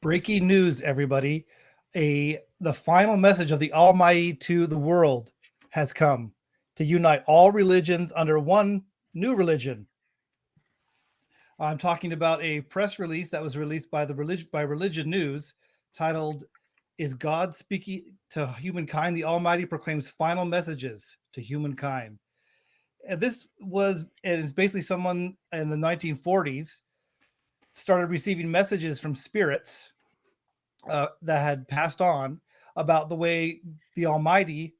Breaking news, everybody. The final message of the Almighty to the world has come to unite all religions under one new religion. I'm talking about a press release that was released by Religion News titled "Is God Speaking to Humankind? The Almighty Proclaims Final Messages to Humankind." And it's basically someone in the 1940s started receiving messages from spirits that had passed on about the way the Almighty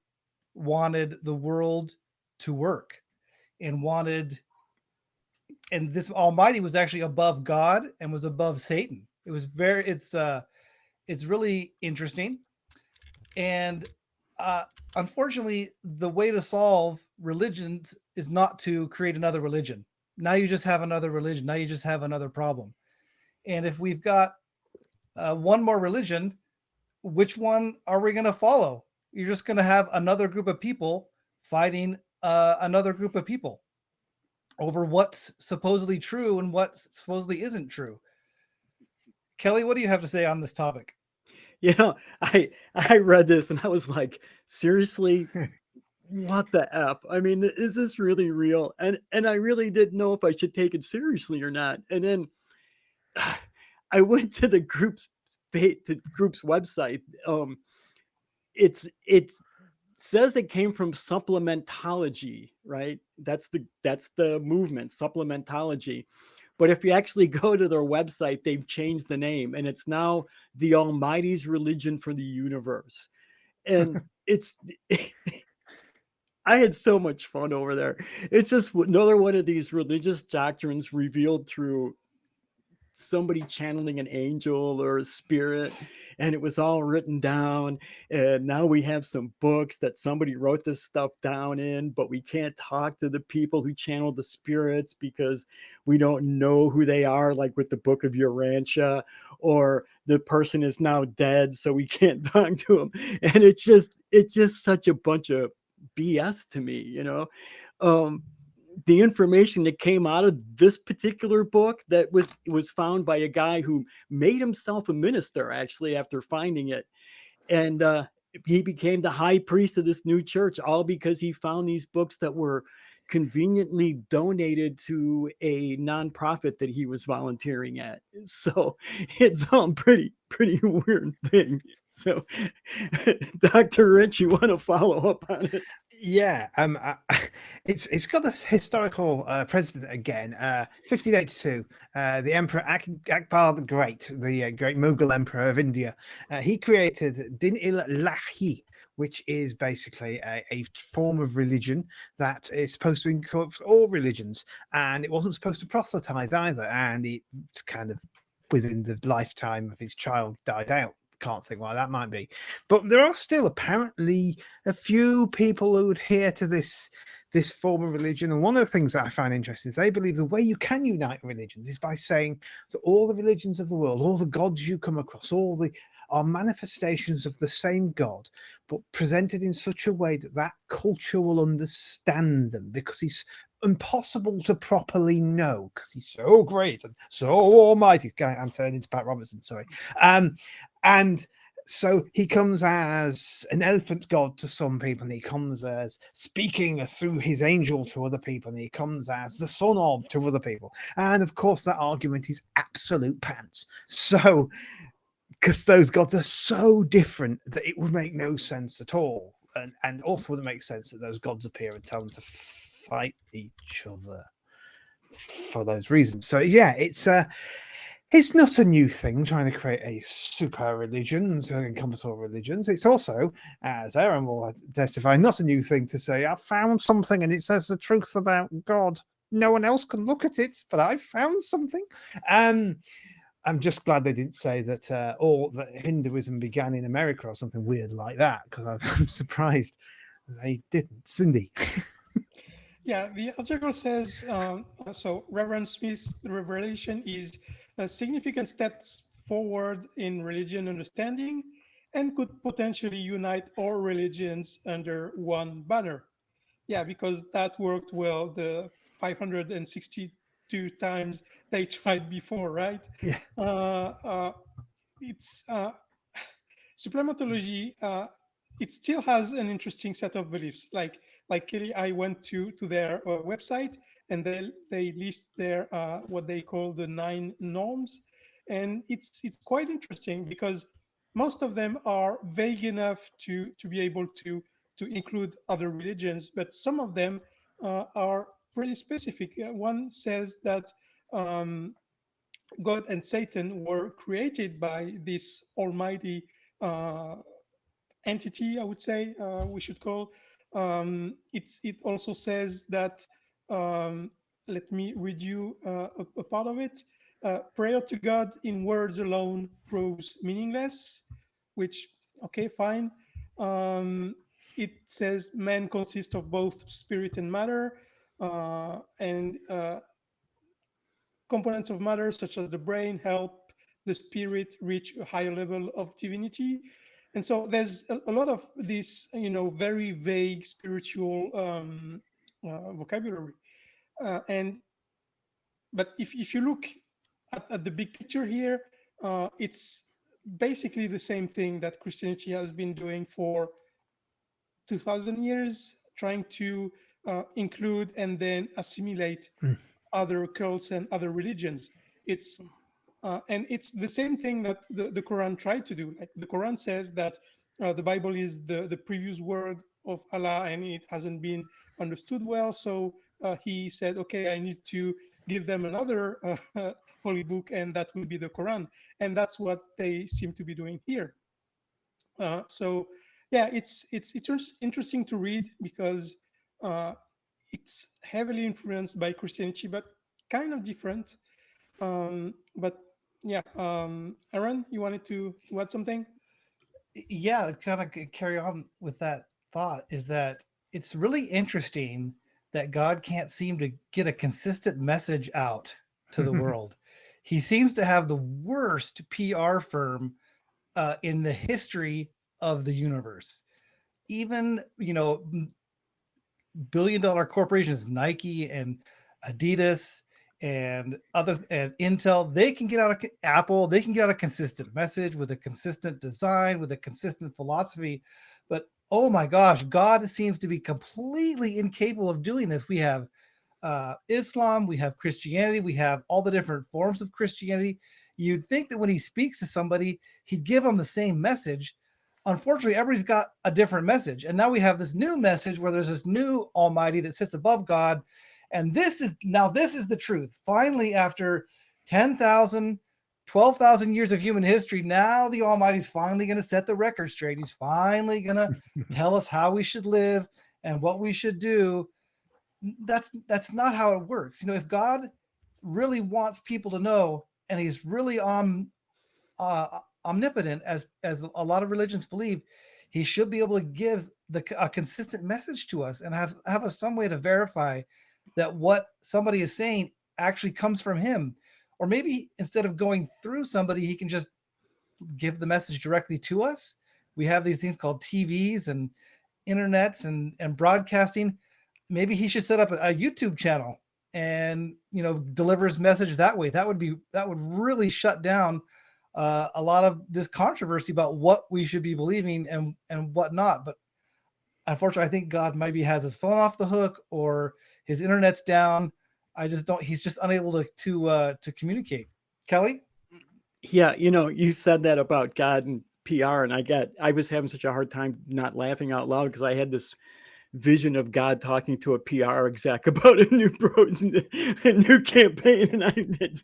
wanted the world to work and this Almighty was actually above God and was above Satan. It's really interesting. And unfortunately, the way to solve religions is not to create another religion. Now you just have another religion. Now you just have another problem. And if we've got one more religion, which one are we going to follow? You're just going to have another group of people fighting another group of people over what's supposedly true and what supposedly isn't true. Kelley, what do you have to say on this topic? I read this and I was like, seriously, what the F? I mean, is this really real? And I really didn't know if I should take it seriously or not. And then I went to the group's website. It says it came from supplementology, right? That's the movement, supplementology. But if you actually go to their website, they've changed the name, and it's now the Almighty's Religion for the Universe. And it's I had so much fun over there. It's just another one of these religious doctrines revealed through somebody channeling an angel or a spirit, and it was all written down. And now we have some books that somebody wrote this stuff down in, but we can't talk to the people who channel the spirits because we don't know who they are, like with the Book of Urantia, or the person is now dead, so we can't talk to them. And it's just such a bunch of BS to me. The information that came out of this particular book that was found by a guy who made himself a minister, actually, after finding it. And he became the high priest of this new church, all because he found these books that were conveniently donated to a nonprofit that he was volunteering at. So it's all pretty weird thing. So Dr. Rich, you want to follow up on it? Yeah, it's got this historical precedent again. 1582, the Emperor Akbar the Great, the great Mughal Emperor of India, he created Din-il-Lahi, which is basically a form of religion that is supposed to encompass all religions, and it wasn't supposed to proselytize either, and it's kind of within the lifetime of his child died out. Can't think why that might be, but there are still apparently a few people who adhere to this form of religion. And one of the things that I find interesting is they believe the way you can unite religions is by saying that all the religions of the world, all the gods you come across, are manifestations of the same God, but presented in such a way that culture will understand them, because he's impossible to properly know because he's so great and so almighty. I'm turning to Pat Robertson, sorry. And so he comes as an elephant god to some people, and he comes as speaking through his angel to other people, and he comes as the son of to other people. And of course, that argument is absolute pants. So, because those gods are so different that it would make no sense at all. And also wouldn't make sense that those gods appear and tell them to fight each other for those reasons. So yeah, it's not a new thing trying to create a super religion to encompass all religions. It's also, as Aaron will testify, not a new thing to say, I found something and it says the truth about God. No one else can look at it, but I found something. I'm just glad they didn't say that that Hinduism began in America or something weird like that, because I'm surprised they didn't. Cindy. Yeah, the article says, so Reverend Smiths Revelation is a significant step forward in religion understanding and could potentially unite all religions under one banner. Yeah, because that worked well the 562 times they tried before, right? Yeah. it's supplementology. It still has an interesting set of beliefs. Like Kelley, I went to their website, and they list their what they call the 9 norms, and it's quite interesting because most of them are vague enough to be able to include other religions, but some of them are pretty specific. One says that God and Satan were created by this almighty entity, I would say we should call. It also says that, let me read you a part of it. Prayer to God in words alone proves meaningless, which, okay, fine. It says man consists of both spirit and matter, and components of matter such as the brain help the spirit reach a higher level of divinity. And so there's a lot of this, very vague spiritual vocabulary. And but if you look at the big picture here, it's basically the same thing that Christianity has been doing for 2,000 years, trying to include and then assimilate other cults and other religions. It's and it's the same thing that the Quran tried to do. Like the Quran says that the Bible is the previous word of Allah, and it hasn't been understood well. So he said, okay, I need to give them another holy book, and that will be the Quran. And that's what they seem to be doing here. So yeah, it's interesting to read because it's heavily influenced by Christianity, but kind of different. But yeah, Aaron, you wanted to add something? Yeah, kind of carry on with that thought is that it's really interesting that God can't seem to get a consistent message out to the world. He seems to have the worst PR firm in the history of the universe. Even, billion-dollar corporations, Nike and Adidas and Intel, they can get out Apple, they can get out a consistent message with a consistent design, with a consistent philosophy. But oh my gosh, God seems to be completely incapable of doing this. We have Islam, we have Christianity, we have all the different forms of Christianity. You'd think that when he speaks to somebody, he'd give them the same message. Unfortunately, everybody's got a different message. And now we have this new message where there's this new Almighty that sits above God. And this is the truth. Finally, after 10,000, 12,000 years of human history, now the Almighty's finally going to set the record straight. He's finally going to tell us how we should live and what we should do. That's not how it works. If God really wants people to know, and he's really omnipotent, as a lot of religions believe, he should be able to give a consistent message to us and have us some way to verify that what somebody is saying actually comes from him. Or maybe instead of going through somebody, he can just give the message directly to us. We have these things called TVs and internets and broadcasting. Maybe he should set up a YouTube channel and deliver his message that way. That would really shut down a lot of this controversy about what we should be believing and what not. But unfortunately, I think God maybe has his phone off the hook or his internet's down. He's just unable to communicate. Kelley? Yeah, you said that about God and PR, and I was having such a hard time not laughing out loud because I had this vision of God talking to a PR exec about a new campaign, and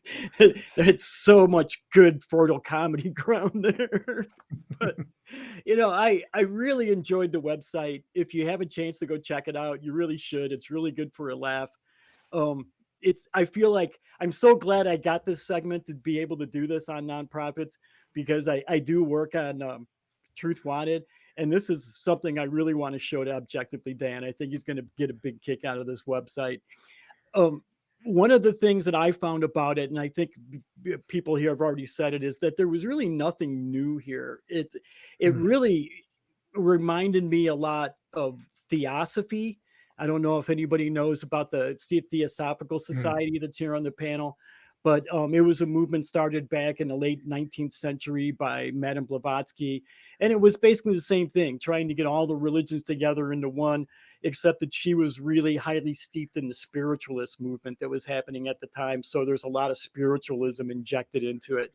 it's so much good fertile comedy ground there. But I really enjoyed the website. If you have a chance to go check it out, you really should. It's really good for a laugh. I feel like I'm so glad I got this segment to be able to do this on nonprofits, because I do work on Truth Wanted. And this is something I really want to show to Objectively Dan. I think he's going to get a big kick out of this website. One of the things that I found about it, and I think people here have already said it, is that there was really nothing new here. It really reminded me a lot of Theosophy. I don't know if anybody knows about the Theosophical Society that's here on the panel, But it was a movement started back in the late 19th century by Madame Blavatsky. And it was basically the same thing, trying to get all the religions together into one, except that she was really highly steeped in the spiritualist movement that was happening at the time. So there's a lot of spiritualism injected into it.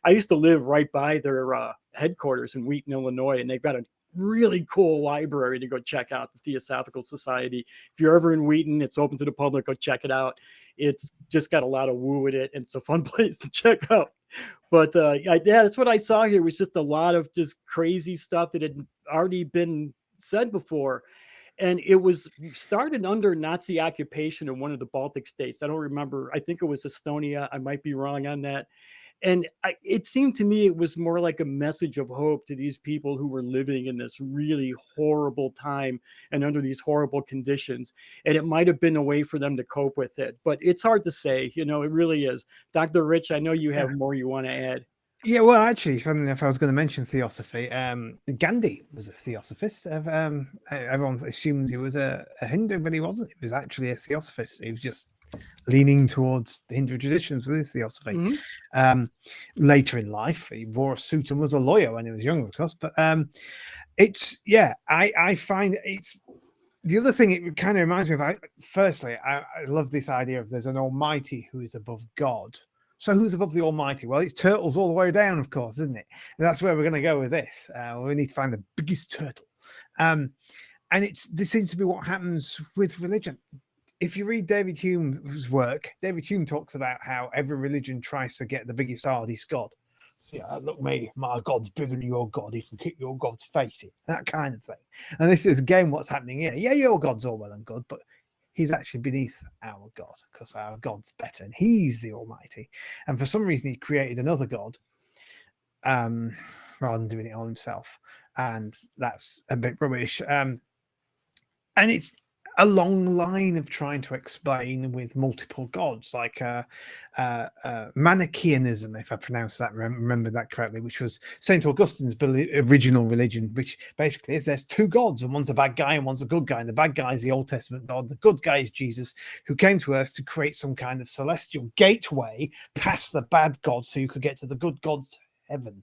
I used to live right by their headquarters in Wheaton, Illinois, and they've got a really cool library to go check out, the Theosophical Society. If you're ever in Wheaton, it's open to the public. Go check it out. It's just got a lot of woo in it, and it's a fun place to check out. But yeah, that's what I saw here, was just a lot of just crazy stuff that had already been said before. And it was started under Nazi occupation in one of the Baltic states. I don't remember. I think it was Estonia. I might be wrong on that. And it seemed to me it was more like a message of hope to these people who were living in this really horrible time and under these horrible conditions. And it might have been a way for them to cope with it, but it's hard to say. You know, it really is. Dr. Rich, I know you have more you want to add. Yeah, well, actually, funny enough, I was going to mention theosophy. Gandhi was a theosophist. Everyone assumed he was a Hindu, but he wasn't. He was actually a theosophist. He was just leaning towards the Hindu traditions with his theosophy. Mm-hmm. Later in life, he wore a suit and was a lawyer when he was younger, of course. But it's, yeah, I find it's the other thing it kind of reminds me of. Firstly, I love this idea of there's an almighty who is above God. So who's above the Almighty? Well, it's turtles all the way down, of course, isn't it? And that's where we're going to go with this. We need to find the biggest turtle. And this seems to be what happens with religion. If you read David Hume's work, David Hume talks about how every religion tries to get the biggest, hardest God. So, yeah, look, me, my God's bigger than your God. He can kick your God's face in, that kind of thing. And this is again what's happening here. Yeah, your God's all well and good, but he's actually beneath our God, because our God's better and he's the Almighty. And for some reason, he created another God rather than doing it all himself. And that's a bit rubbish. And it's a long line of trying to explain with multiple gods, like Manichaeanism, if I pronounce that, remember that correctly, which was St. Augustine's original religion, which basically is there's two gods, and one's a bad guy and one's a good guy. And the bad guy is the Old Testament God. The good guy is Jesus, who came to earth to create some kind of celestial gateway past the bad God so you could get to the good God's heaven.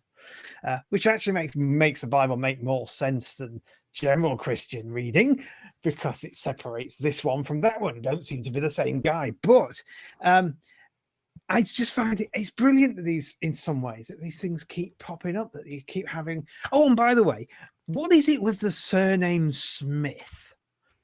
Which actually makes the Bible make more sense than general Christian reading, because it separates this one from that one. Don't seem to be the same guy. But I just find it's brilliant that in some ways, that these things keep popping up, that you keep having. Oh, and by the way, what is it with the surname Smith?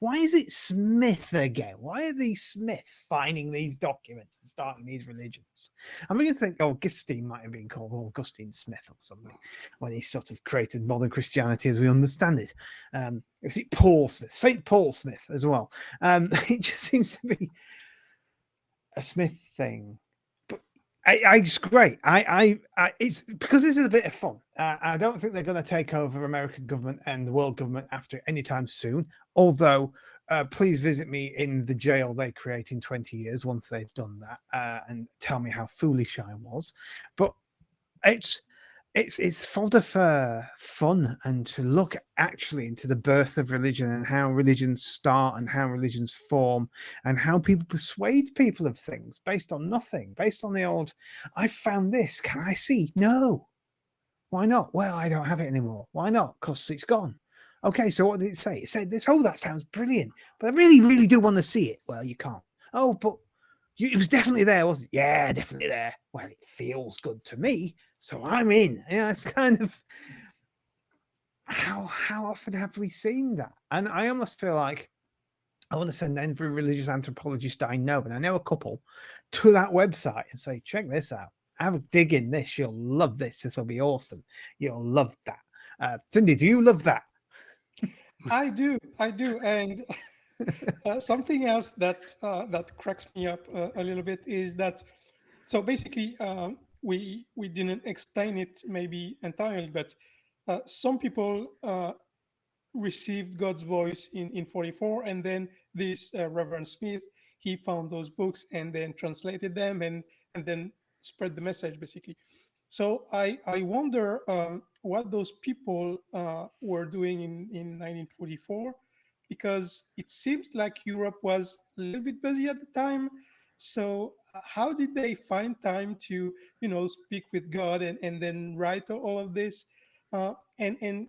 Why is it Smith again? Why are these Smiths finding these documents and starting these religions? I'm going to think Augustine might have been called Augustine Smith or something when he sort of created modern Christianity as we understand it. Was it Paul Smith? St. Paul Smith as well. It just seems to be a Smith thing. But it's great. It's because this is a bit of fun. I don't think they're going to take over American government and the world government after anytime soon. Although, please visit me in the jail they create in 20 years once they've done that, and tell me how foolish I was. But it's fodder for fun, and to look actually into the birth of religion and how religions start and how religions form and how people persuade people of things based on nothing, based on the old, I found this, can I see? No. Why not? Well, I don't have it anymore. Why not? Because it's gone. Okay, so what did it say? It said this. Oh, that sounds brilliant. But I really, really do want to see it. Well, you can't. Oh, but it was definitely there, wasn't it? Yeah, definitely there. Well, it feels good to me, so I'm in. Yeah, it's kind of how often have we seen that? And I almost feel like I want to send every religious anthropologist I know, and I know a couple, to that website and say, check this out. Have a dig in this. You'll love this. This will be awesome. You'll love that. Cindy, do you love that? I do, and something else that cracks me up a little bit is that. So basically, we didn't explain it maybe entirely, but some people received God's voice in 44, and then this Reverend Smith, he found those books and then translated them and then spread the message basically. So I wonder what those people were doing in 1944, because it seems like Europe was a little bit busy at the time. So how did they find time to, speak with God and then write all of this? And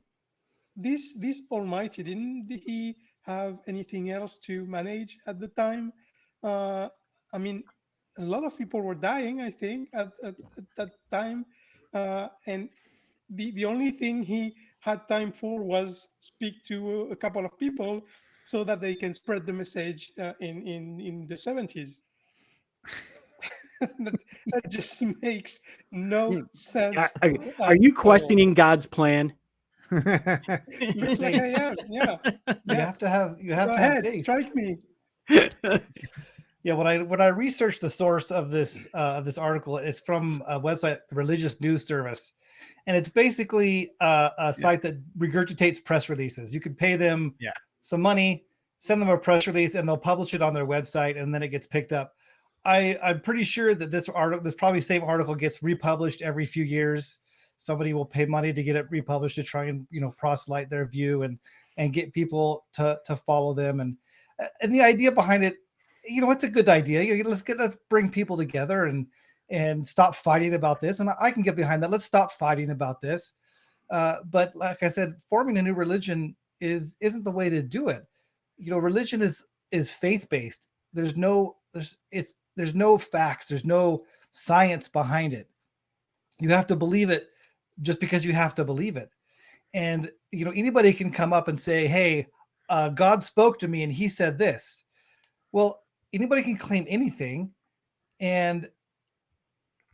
this Almighty, didn't he have anything else to manage at the time? Uh, I mean, a lot of people were dying, I think, at that time, and the only thing he had time for was speak to a couple of people so that they can spread the message in the 70s. That just makes no sense Are you at all. questioning God's plan? Looks like I am. Yeah. You Yeah. have to have Go have ahead. faith. Strike me. Yeah, when I researched the source of this article, it's from a website, the Religious News Service, and it's basically a site that regurgitates press releases. You can pay them some money, send them a press release, and they'll publish it on their website, and then it gets picked up. I'm pretty sure that this probably same article gets republished every few years. Somebody will pay money to get it republished to try and proselyte their view and get people to follow them, and the idea behind it, it's a good idea. Let's bring people together and stop fighting about this. And I can get behind that. Let's stop fighting about this. But like I said, forming a new religion isn't the way to do it. Religion is faith-based. There's no facts. There's no science behind it. You have to believe it just because you have to believe it. And, anybody can come up and say, hey, God spoke to me and he said this. Well, anybody can claim anything. And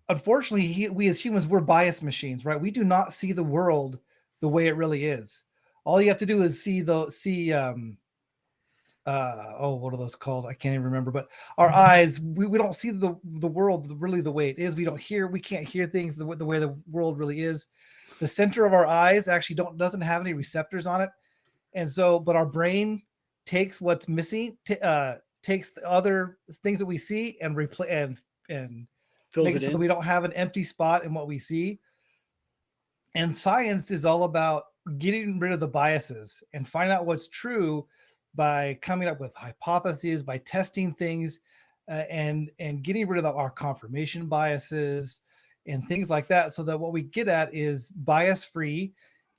unfortunately, we as humans, we're bias machines, right? We do not see the world the way it really is. All you have to do is what are those called? I can't even remember, but our eyes, we don't see the world really the way it is. We can't hear things the way the world really is. The center of our eyes actually doesn't have any receptors on it. And so, but our brain takes what's missing, takes the other things that we see and replace and make it so that we don't have an empty spot in what we see. And science is all about getting rid of the biases and find out what's true by coming up with hypotheses, by testing things, and getting rid of our confirmation biases and things like that, so that what we get at is bias-free,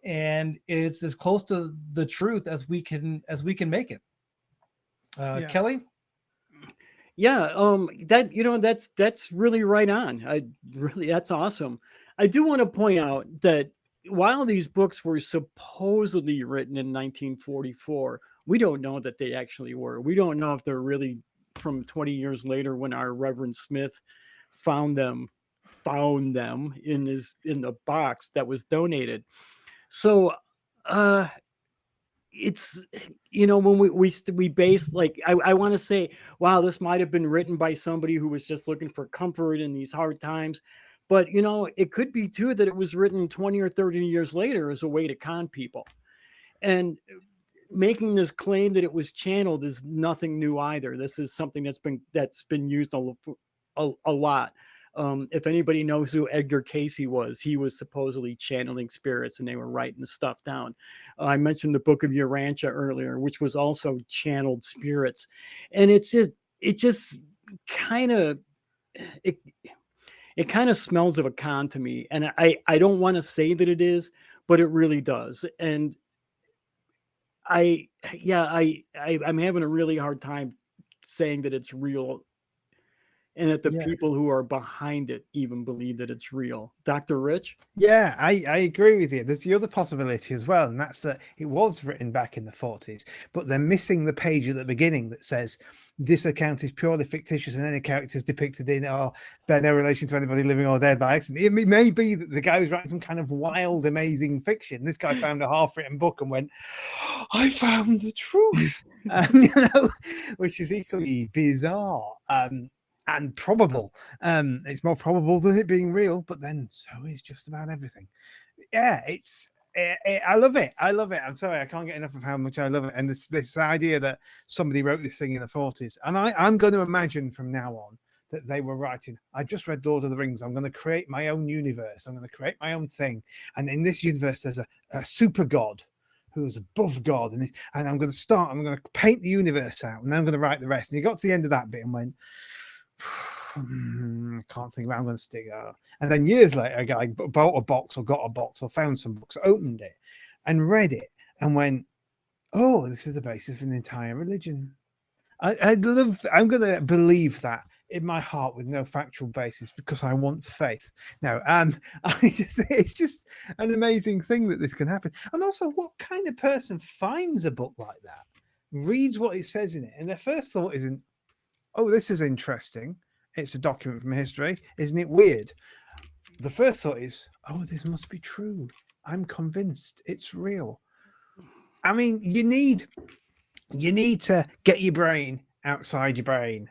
and it's as close to the truth as we can make it. Kelley? Yeah, that's really right on. That's awesome. I do want to point out that while these books were supposedly written in 1944, we don't know that they actually were. We don't know if they're really from 20 years later, when our Reverend Smith found them in the box that was donated. So it's, when we base, like, I want to say, wow, this might have been written by somebody who was just looking for comfort in these hard times. But, it could be too that it was written 20 or 30 years later as a way to con people. And making this claim that it was channeled is nothing new either. This is something that's been used a lot. If anybody knows who Edgar Cayce was, he was supposedly channeling spirits, and they were writing the stuff down. I mentioned the Book of Urantia earlier, which was also channeled spirits, and it just kind of smells of a con to me. And I don't want to say that it is, but it really does. And I'm having a really hard time saying that it's real, and that the people who are behind it even believe that it's real. Dr. Rich? Yeah, I agree with you. There's the other possibility as well, and that's that it was written back in the 40s, but they're missing the page at the beginning that says this account is purely fictitious and any characters depicted in it bear no relation to anybody living or dead by accident. It may be that the guy was writing some kind of wild, amazing fiction. This guy found a half-written book and went, I found the truth, which is equally bizarre. And probable. It's more probable than it being real, but then so is just about everything. Yeah, I love it. I love it. I'm sorry, I can't get enough of how much I love it. And this idea that somebody wrote this thing in the 40s, and I'm going to imagine from now on that they were writing, I just read Lord of the Rings, I'm going to create my own universe, I'm going to create my own thing, and in this universe there's a super god who's above God, and I'm going to paint the universe out, and then I'm going to write the rest. And he got to the end of that bit and went, can't think about. I'm going to stick out. And then years later, a guy bought a box or got a box or found some books, opened it, and read it, and went, "Oh, this is the basis for an entire religion." I'm going to believe that in my heart with no factual basis because I want faith. No, it's just an amazing thing that this can happen. And also, what kind of person finds a book like that, reads what it says in it, and their first thought isn't, "Oh, this is interesting. It's a document from history. Isn't it weird?" The first thought is, "Oh, this must be true. I'm convinced it's real." I mean, you need to get your brain outside your brain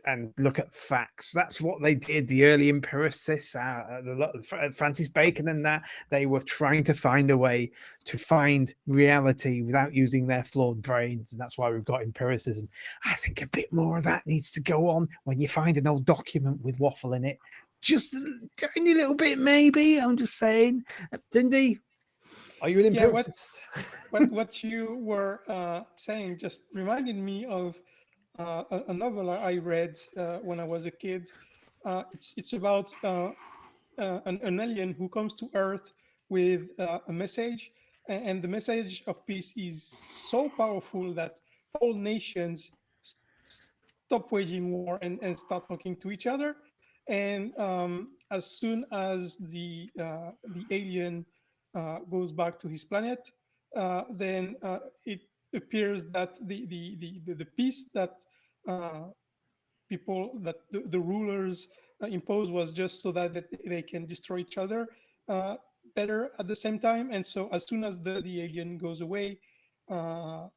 and look at facts. That's what they did. The early empiricists, Francis Bacon and that, they were trying to find a way to find reality without using their flawed brains. And that's why we've got empiricism. I think a bit more of that needs to go on when you find an old document with waffle in it. Just a tiny little bit, maybe. I'm just saying. Cindy, are you an empiricist? What you were saying just reminded me of a novel I read when I was a kid. It's about an alien who comes to Earth with a message, and the message of peace is so powerful that all nations stop waging war and start talking to each other. And as soon as the alien goes back to his planet, then it appears that the peace that the rulers imposed was just so that they can destroy each other better at the same time. And so as soon as the alien goes away, the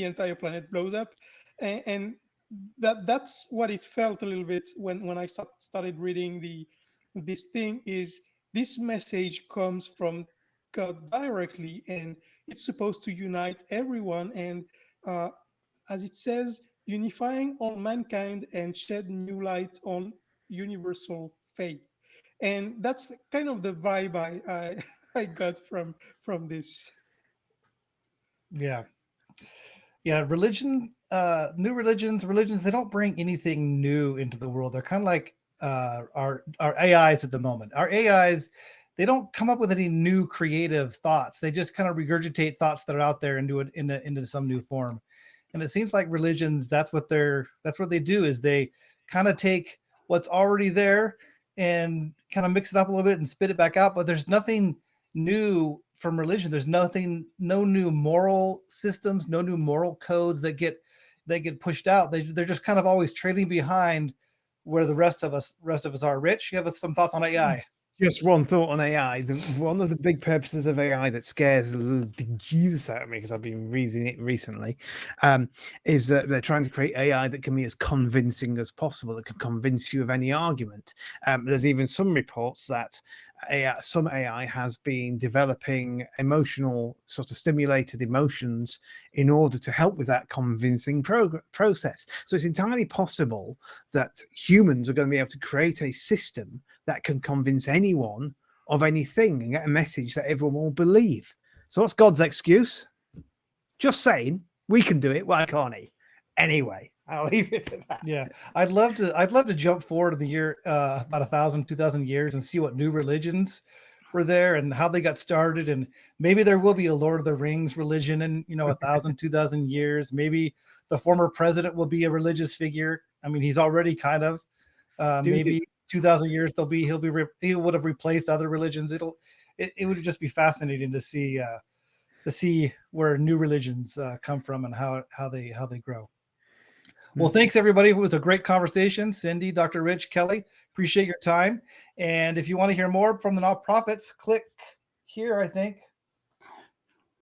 entire planet blows up. And that's what it felt a little bit when I started reading this thing. Is this message comes from God directly, and it's supposed to unite everyone, and as it says, unifying all mankind and shed new light on universal faith. And that's kind of the vibe I got from this. Yeah. Religion, new religions, they don't bring anything new into the world. They're kind of like our AIs at the moment. Our AIs, they don't come up with any new creative thoughts. They just kind of regurgitate thoughts that are out there and do it into some new form. And it seems like religions, that's what they do, is they kind of take what's already there and kind of mix it up a little bit and spit it back out. But there's nothing new from religion. There's no new moral systems, no new moral codes that get pushed out. They're just kind of always trailing behind where the rest of us are. Rich, you have some thoughts on AI? Just one thought on AI. One of the big purposes of AI that scares the Jesus out of me, because I've been reading it recently, is that they're trying to create AI that can be as convincing as possible, that can convince you of any argument. There's even some reports that some AI has been developing emotional, sort of stimulated emotions in order to help with that convincing process. So it's entirely possible that humans are going to be able to create a system that can convince anyone of anything and get a message that everyone will believe. So what's God's excuse? Just saying, we can do it. Why can't he? Anyway, I'll leave it at that. Yeah, I'd love to jump forward in the year about 1,000, 2,000 years and see what new religions were there and how they got started. And maybe there will be a Lord of the Rings religion in 1,000, 2,000 years. Maybe the former president will be a religious figure. I mean, he's already kind of. Maybe 2,000 years he would have replaced other religions. It would just be fascinating to see where new religions come from and how they grow. Well, thanks everybody. It was a great conversation. Cindy, Dr. Rich, Kelley, appreciate your time. And if you want to hear more from the nonprofits, click here, I think.